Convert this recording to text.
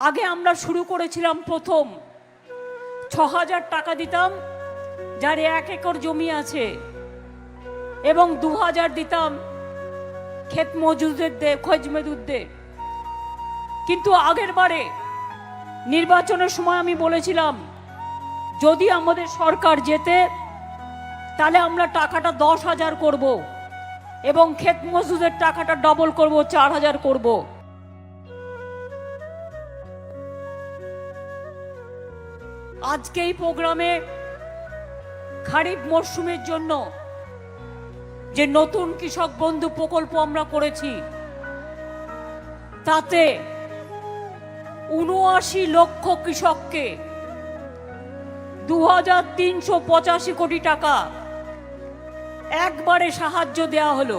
আগে আমরা শুরু করেছিলাম প্রথম ৬,০০০ টাকা দিতাম যার ১ একর জমি আছে, এবং ২,০০০ দিতাম ক্ষেত মজুরদের, খোঁজ মজুরদের। কিন্তু আগের বারে নির্বাচনের সময় আমি বলেছিলাম যদি আমাদের সরকার জেতে তাহলে আমরা টাকাটা ১০,০০০ করব এবং ক্ষেত মজুরদের টাকাটা ডবল করব, ৪,০০০ করব। আজকে এই প্রোগ্রামে খারিফ মরশুমের জন্য যে নতুন কৃষক বন্ধু প্রকল্প আমরা করেছি তাতে ৭৯ লক্ষ কৃষককে ২,৩৮৫ কোটি টাকা একবারে সাহায্য দেওয়া হলো।